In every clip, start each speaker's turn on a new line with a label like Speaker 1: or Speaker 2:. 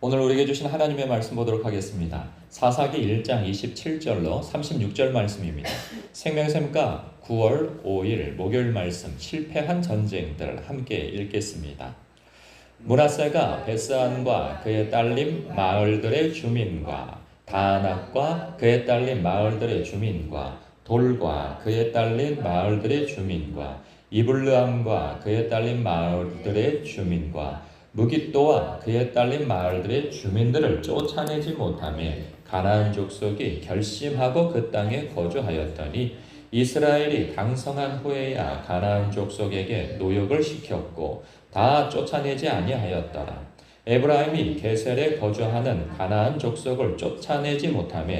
Speaker 1: 오늘 우리에게 주신 하나님의 말씀 보도록 하겠습니다. 사사기 1장 27절로 36절 말씀입니다. 생명샘가 9월 5일 목요일 말씀 실패한 전쟁들 함께 읽겠습니다. 므낫세가 베스안과 그의 딸린 마을들의 주민과 다낙과 그의 딸린 마을들의 주민과 돌과 그의 딸린 마을들의 주민과 이블르함과 그의 딸린 마을들의 주민과 무깃도와 그의 딸린 마을들의 주민들을 쫓아내지 못하며 가나안 족속이 결심하고 그 땅에 거주하였더니 이스라엘이 강성한 후에야 가나안 족속에게 노역을 시켰고 다 쫓아내지 아니하였더라. 에브라임이 게셀에 거주하는 가나안 족속을 쫓아내지 못하며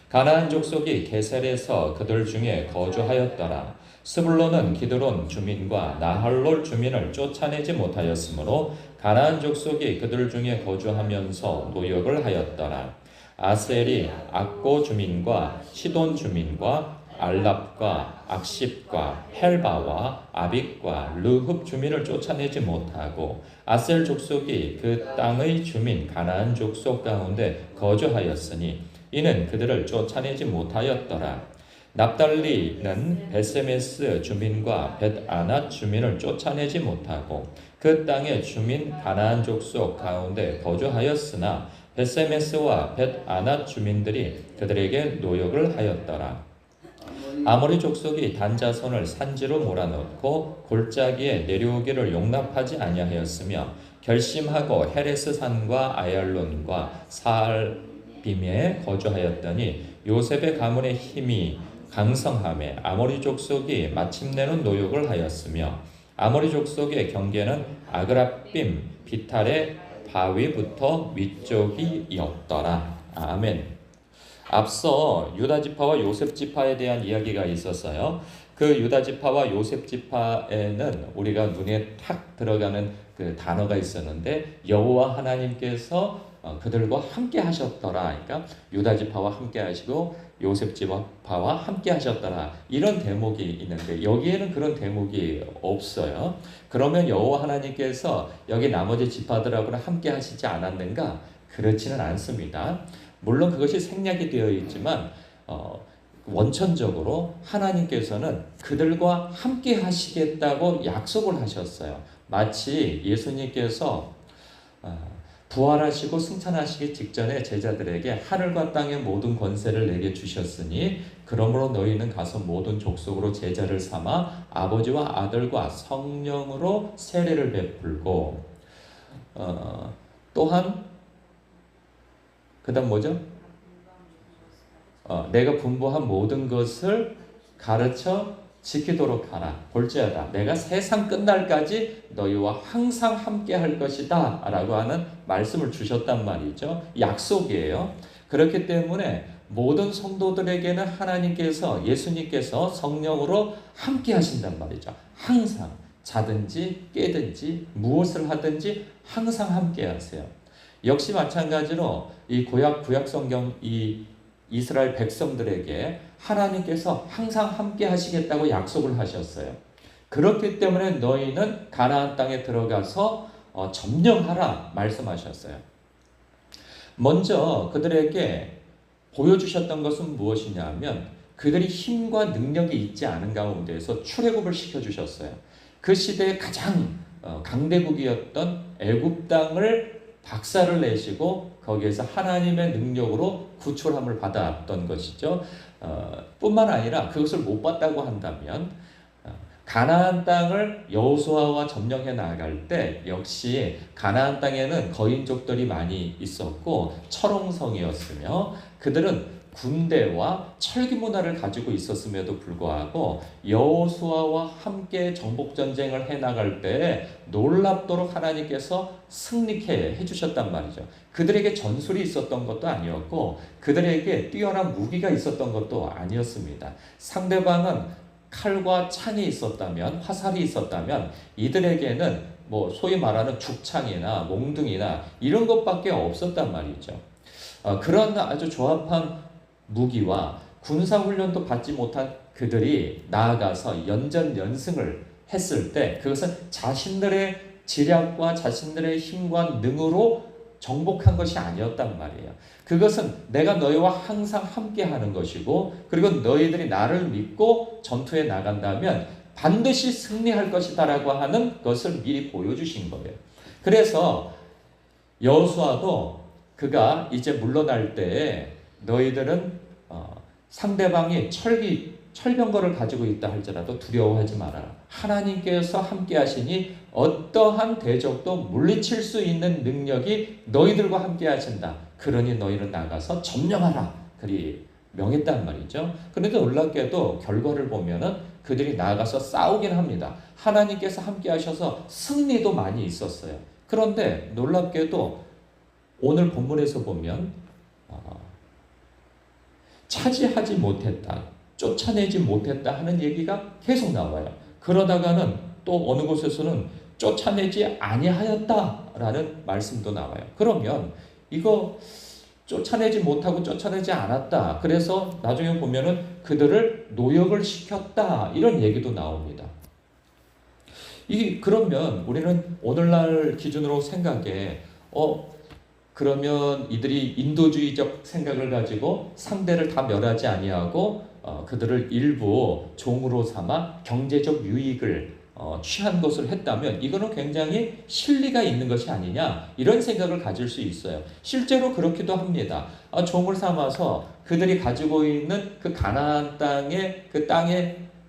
Speaker 1: 가나안 족속이 게셀에서 그들 중에 거주하였더라. 스불론은 기드론 주민과 나할롤 주민을 쫓아내지 못하였으므로 가나안 족속이 그들 중에 거주하면서 노역을 하였더라. 아셀이 악고 주민과 시돈 주민과 알랍과 악십과 헬바와 아빅과 르흡 주민을 쫓아내지 못하고 아셀 족속이 그 땅의 주민 가나안 족속 가운데 거주하였으니 이는 그들을 쫓아내지 못하였더라. 납달리는 베세메스 주민과 벳아낫 주민을 쫓아내지 못하고 그 땅의 주민 가나안 족속 가운데 거주하였으나 베세메스와 벳아낫 주민들이 그들에게 노역을 하였더라. 아모리 족속이 단자손을 산지로 몰아넣고 골짜기에 내려오기를 용납하지 아니하였으며 결심하고 헤레스 산과 아얄론과 사알빔에 거주하였더니 요셉의 가문의 힘이 강성함에 아모리 족속이 마침내는 노역을 하였으며 아모리 족속의 경계는 아그라빔 비탈의 바위부터 위쪽이었더라. 아멘. 앞서 유다 지파와 요셉 지파에 대한 이야기가 있었어요. 그 유다 지파와 요셉 지파에는 우리가 눈에 탁 들어가는 그 단어가 있었는데 여호와 하나님께서 그들과 함께 하셨더라. 그러니까 유다 지파와 함께 하시고 요셉 지파와 함께 하셨더라. 이런 대목이 있는데 여기에는 그런 대목이 없어요. 그러면 여호와 하나님께서 여기 나머지 지파들하고는 함께 하시지 않았는가? 그렇지는 않습니다. 물론 그것이 생략이 되어 있지만 원천적으로 하나님께서는 그들과 함께 하시겠다고 약속을 하셨어요. 마치 예수님께서 부활하시고 승천하시기 직전에 제자들에게 하늘과 땅의 모든 권세를 내게 주셨으니 그러므로 너희는 가서 모든 족속으로 제자를 삼아 아버지와 아들과 성령으로 세례를 베풀고 또한 그 다음 뭐죠? 내가 분부한 모든 것을 가르쳐 지키도록 하라. 볼지어다 내가 세상 끝날까지 너희와 항상 함께 할 것이다 라고 하는 말씀을 주셨단 말이죠. 약속이에요. 그렇기 때문에 모든 성도들에게는 하나님께서 예수님께서 성령으로 함께 하신단 말이죠. 항상 자든지 깨든지 무엇을 하든지 항상 함께 하세요. 역시 마찬가지로 이 구약 성경 이 이스라엘 백성들에게 하나님께서 항상 함께 하시겠다고 약속을 하셨어요. 그렇기 때문에 너희는 가나안 땅에 들어가서 점령하라 말씀하셨어요. 먼저 그들에게 보여주셨던 것은 무엇이냐면 그들이 힘과 능력이 있지 않은 가운데에서 출애굽을 시켜주셨어요. 그 시대에 가장 강대국이었던 애굽 땅을 박살을 내시고 거기에서 하나님의 능력으로 구출함을 받았던 것이죠. 뿐만 아니라 그것을 못 받다고 한다면 가나안 땅을 여호수아와 점령해 나갈 때 역시 가나안 땅에는 거인족들이 많이 있었고 철옹성이었으며 그들은 군대와 철기 문화를 가지고 있었음에도 불구하고 여호수아와 함께 정복 전쟁을 해 나갈 때 놀랍도록 하나님께서 승리케 해주셨단 말이죠. 그들에게 전술이 있었던 것도 아니었고 그들에게 뛰어난 무기가 있었던 것도 아니었습니다. 상대방은 칼과 창이 있었다면 화살이 있었다면 이들에게는 뭐 소위 말하는 죽창이나 몽둥이나 이런 것밖에 없었단 말이죠. 그런 아주 조합한 무기와 군사훈련도 받지 못한 그들이 나아가서 연전연승을 했을 때 그것은 자신들의 지략과 자신들의 힘과 능으로 정복한 것이 아니었단 말이에요. 그것은 내가 너희와 항상 함께 하는 것이고, 그리고 너희들이 나를 믿고 전투에 나간다면 반드시 승리할 것이다라고 하는 것을 미리 보여주신 거예요. 그래서 여호수아도 그가 이제 물러날 때에 너희들은 상대방이 철병거를 가지고 있다 할지라도 두려워하지 말아라. 하나님께서 함께 하시니 어떠한 대적도 물리칠 수 있는 능력이 너희들과 함께 하신다. 그러니 너희는 나가서 점령하라. 그리 명했단 말이죠. 그런데 놀랍게도 결과를 보면은 그들이 나가서 싸우긴 합니다. 하나님께서 함께 하셔서 승리도 많이 있었어요. 그런데 놀랍게도 오늘 본문에서 보면 차지하지 못했다, 쫓아내지 못했다 하는 얘기가 계속 나와요. 그러다가는 또 어느 곳에서는 쫓아내지 아니하였다라는 말씀도 나와요. 그러면 이거 쫓아내지 못하고 쫓아내지 않았다. 그래서 나중에 보면은 그들을 노역을 시켰다. 이런 얘기도 나옵니다. 그러면 우리는 오늘날 기준으로 생각해, 그러면 이들이 인도주의적 생각을 가지고 상대를 다 멸하지 아니하고 그들을 일부 종으로 삼아 경제적 유익을 취한 것을 했다면 이거는 굉장히 실리가 있는 것이 아니냐, 이런 생각을 가질 수 있어요. 실제로 그렇기도 합니다. 종을 삼아서 그들이 가지고 있는 그 가나안 땅의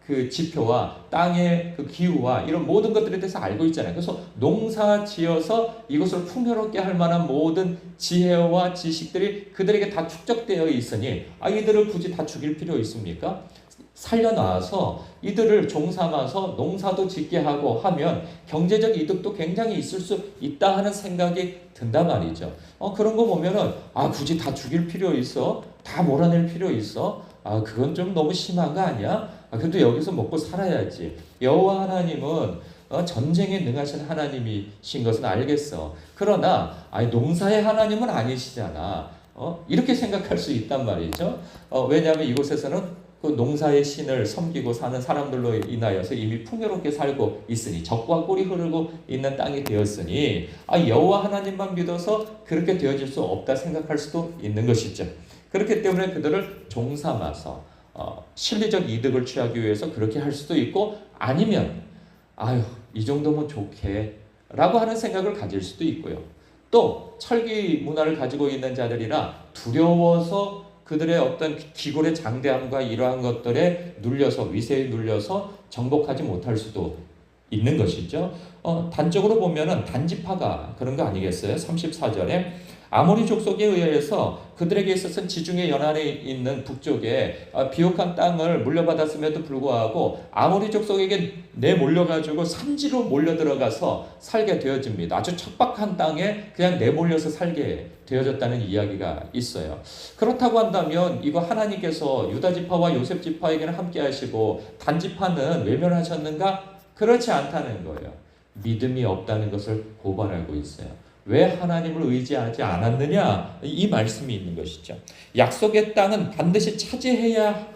Speaker 1: 그 지표와 땅의 그 기후와 이런 모든 것들에 대해서 알고 있잖아요. 그래서 농사 지어서 이것을 풍요롭게 할 만한 모든 지혜와 지식들이 그들에게 다 축적되어 있으니 이들을 굳이 다 죽일 필요 있습니까? 살려놔서 이들을 종 삼아서 농사도 짓게 하고 하면 경제적 이득도 굉장히 있을 수 있다 하는 생각이 든단 말이죠. 그런 거 보면은 굳이 다 죽일 필요 있어? 다 몰아낼 필요 있어? 그건 좀 너무 심한 거 아니야? 그래도 여기서 먹고 살아야지. 여호와 하나님은 전쟁에 능하신 하나님이신 것은 알겠어. 그러나 농사의 하나님은 아니시잖아. 이렇게 생각할 수 있단 말이죠. 왜냐하면 이곳에서는 그 농사의 신을 섬기고 사는 사람들로 인하여서 이미 풍요롭게 살고 있으니, 적과 꿀이 흐르고 있는 땅이 되었으니 여호와 하나님만 믿어서 그렇게 되어질 수 없다 생각할 수도 있는 것이죠. 그렇기 때문에 그들을 종 삼아서 실리적 이득을 취하기 위해서 그렇게 할 수도 있고, 아니면 이 정도면 좋게 라고 하는 생각을 가질 수도 있고요. 또 철기 문화를 가지고 있는 자들이라 두려워서 그들의 어떤 기골의 장대함과 이러한 것들에 눌려서, 위세에 눌려서 정복하지 못할 수도 있는 것이죠. 단적으로 보면은 단지파가 그런 거 아니겠어요? 34절에 아모리 족속에 의해서 그들에게 있어서는 지중해 연안에 있는 북쪽에 비옥한 땅을 물려받았음에도 불구하고 아모리 족속에게 내몰려가지고 산지로 몰려들어가서 살게 되어집니다. 아주 척박한 땅에 그냥 내몰려서 살게 되어졌다는 이야기가 있어요. 그렇다고 한다면 이거 하나님께서 유다지파와 요셉지파에게는 함께 하시고 단지파는 외면하셨는가? 그렇지 않다는 거예요. 믿음이 없다는 것을 고발하고 있어요. 왜 하나님을 의지하지 않았느냐? 이 말씀이 있는 것이죠. 약속의 땅은 반드시 차지해야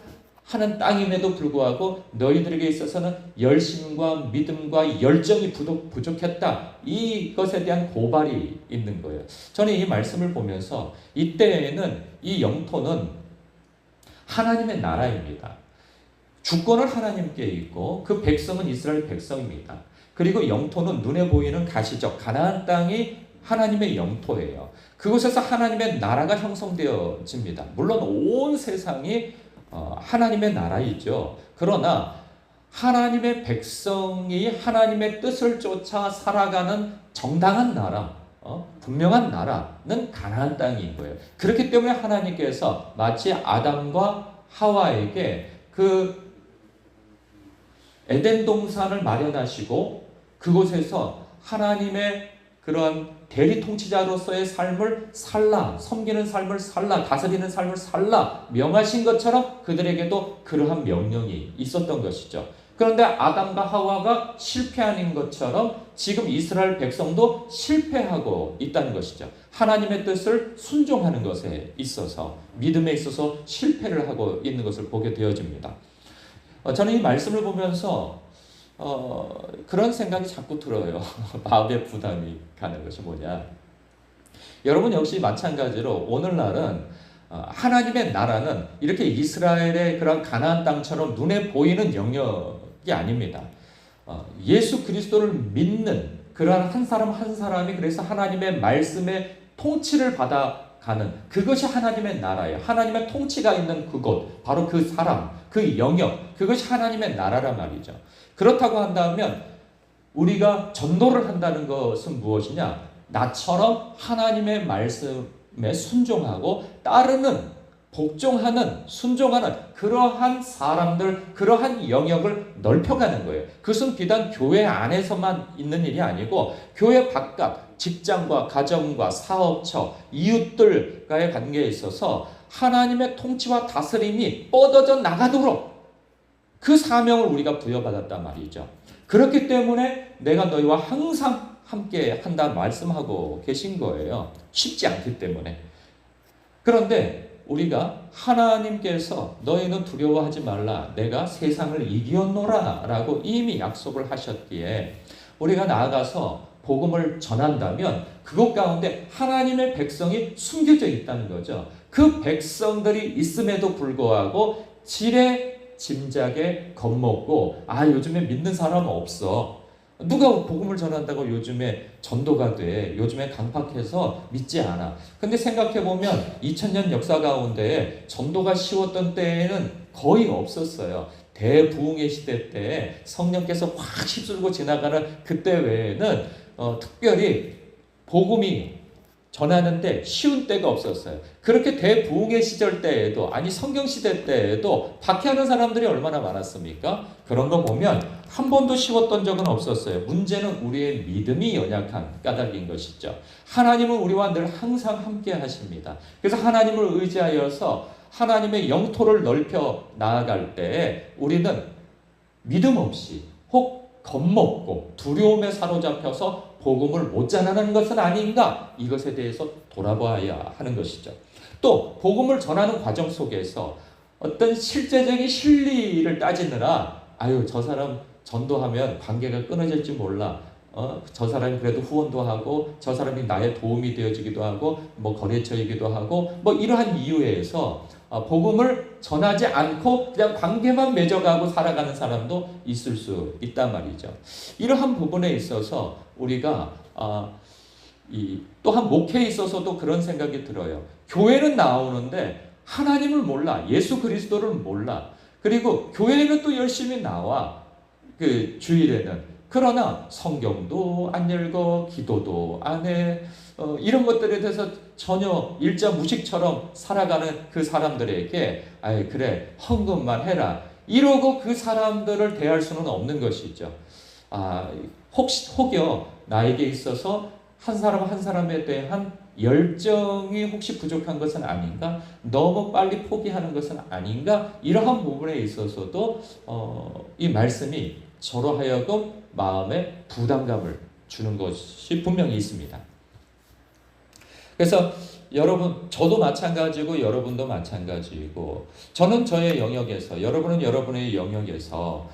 Speaker 1: 하는 땅임에도 불구하고 너희들에게 있어서는 열심과 믿음과 열정이 부족했다. 이것에 대한 고발이 있는 거예요. 저는 이 말씀을 보면서 이때에는 이 영토는 하나님의 나라입니다. 주권은 하나님께 있고 그 백성은 이스라엘 백성입니다. 그리고 영토는 눈에 보이는 가시적 가나안 땅이 하나님의 영토예요. 그곳에서 하나님의 나라가 형성되어집니다. 물론 온 세상이 하나님의 나라이죠. 그러나 하나님의 백성이 하나님의 뜻을 쫓아 살아가는 정당한 나라, 분명한 나라는 가나안 땅인 거예요. 그렇기 때문에 하나님께서 마치 아담과 하와에게 그 에덴 동산을 마련하시고 그곳에서 하나님의 그런 대리 통치자로서의 삶을 살라, 섬기는 삶을 살라, 다스리는 삶을 살라 명하신 것처럼 그들에게도 그러한 명령이 있었던 것이죠. 그런데 아담과 하와가 실패하는 것처럼 지금 이스라엘 백성도 실패하고 있다는 것이죠. 하나님의 뜻을 순종하는 것에 있어서, 믿음에 있어서 실패를 하고 있는 것을 보게 되어집니다. 저는 이 말씀을 보면서 그런 생각이 자꾸 들어요. 마음의 부담이 가는 것이 뭐냐? 여러분 역시 마찬가지로 오늘날은 하나님의 나라는 이렇게 이스라엘의 그런 가나안 땅처럼 눈에 보이는 영역이 아닙니다. 예수 그리스도를 믿는 그러한 한 사람 한 사람이 그래서 하나님의 말씀의 통치를 받아가는 그것이 하나님의 나라예요. 하나님의 통치가 있는 그곳, 바로 그 사람, 그 영역, 그것이 하나님의 나라란 말이죠. 그렇다고 한다면 우리가 전도를 한다는 것은 무엇이냐? 나처럼 하나님의 말씀에 순종하고 따르는, 복종하는, 순종하는 그러한 사람들, 그러한 영역을 넓혀가는 거예요. 그것은 비단 교회 안에서만 있는 일이 아니고 교회 바깥, 직장과 가정과 사업처, 이웃들과의 관계에 있어서 하나님의 통치와 다스림이 뻗어져 나가도록 그 사명을 우리가 부여받았단 말이죠. 그렇기 때문에 내가 너희와 항상 함께 한다 말씀하고 계신 거예요. 쉽지 않기 때문에. 그런데 우리가 하나님께서 너희는 두려워하지 말라 내가 세상을 이기었노라 라고 이미 약속을 하셨기에 우리가 나아가서 복음을 전한다면 그것 가운데 하나님의 백성이 숨겨져 있다는 거죠. 그 백성들이 있음에도 불구하고 짐작에 겁먹고 요즘에 믿는 사람은 없어. 누가 복음을 전한다고 요즘에 전도가 돼. 요즘에 강팍해서 믿지 않아. 근데 생각해보면 2000년 역사 가운데 전도가 쉬웠던 때에는 거의 없었어요. 대부흥의 시대 때 성령께서 확 휩쓸고 지나가는 그때 외에는 특별히 복음이 전하는데 쉬운 때가 없었어요. 그렇게 대부흥의 시절 때에도 성경 시대 때에도 박해하는 사람들이 얼마나 많았습니까? 그런 거 보면 한 번도 쉬웠던 적은 없었어요. 문제는 우리의 믿음이 연약한 까닭인 것이죠. 하나님은 우리와 늘 항상 함께 하십니다. 그래서 하나님을 의지하여서 하나님의 영토를 넓혀 나아갈 때 우리는 믿음 없이 혹 겁먹고 두려움에 사로잡혀서 복음을 못 전하는 것은 아닌가? 이것에 대해서 돌아봐야 하는 것이죠. 또 복음을 전하는 과정 속에서 어떤 실제적인 실리를 따지느라 저 사람 전도하면 관계가 끊어질지 몰라. 저 사람이 그래도 후원도 하고 저 사람이 나의 도움이 되어주기도 하고 거래처이기도 하고 이러한 이유에서 복음을 전하지 않고 그냥 관계만 맺어가고 살아가는 사람도 있을 수 있단 말이죠. 이러한 부분에 있어서 우리가 또한 목회에 있어서도 그런 생각이 들어요. 교회는 나오는데 하나님을 몰라. 예수 그리스도를 몰라. 그리고 교회는 또 열심히 나와. 그 주일에는. 그러나 성경도 안 읽어, 기도도 안 해. 이런 것들에 대해서 전혀 일자 무식처럼 살아가는 그 사람들에게 그래 헌금만 해라 이러고 그 사람들을 대할 수는 없는 것이죠. 혹여 나에게 있어서 한 사람 한 사람에 대한 열정이 혹시 부족한 것은 아닌가? 너무 빨리 포기하는 것은 아닌가? 이러한 부분에 있어서도 이 말씀이 저로 하여금 마음에 부담감을 주는 것이 분명히 있습니다. 그래서 여러분, 저도 마찬가지고 여러분도 마찬가지고 저는 저의 영역에서 여러분은 여러분의 영역에서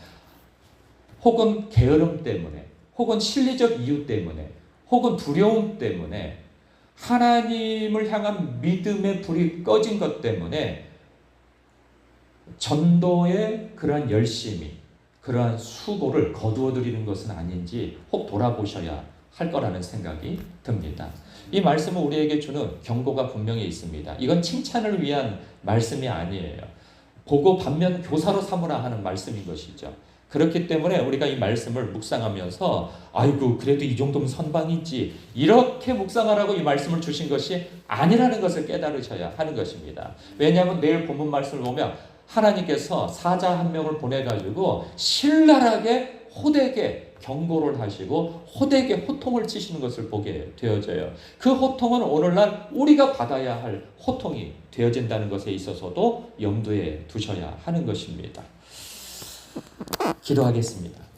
Speaker 1: 혹은 게으름 때문에 혹은 실리적 이유 때문에 혹은 두려움 때문에 하나님을 향한 믿음의 불이 꺼진 것 때문에 전도의 그러한 열심이 그러한 수고를 거두어드리는 것은 아닌지 혹 돌아보셔야 할 거라는 생각이 듭니다. 이 말씀은 우리에게 주는 경고가 분명히 있습니다. 이건 칭찬을 위한 말씀이 아니에요. 보고 반면 교사로 삼으라 하는 말씀인 것이죠. 그렇기 때문에 우리가 이 말씀을 묵상하면서 그래도 이 정도면 선방이지 이렇게 묵상하라고 이 말씀을 주신 것이 아니라는 것을 깨달으셔야 하는 것입니다. 왜냐하면 내일 본문 말씀을 보면 하나님께서 사자 한 명을 보내가지고 신랄하게 호되게 경고를 하시고 호되게 호통을 치시는 것을 보게 되어져요. 그 호통은 오늘날 우리가 받아야 할 호통이 되어진다는 것에 있어서도 염두에 두셔야 하는 것입니다. 기도하겠습니다.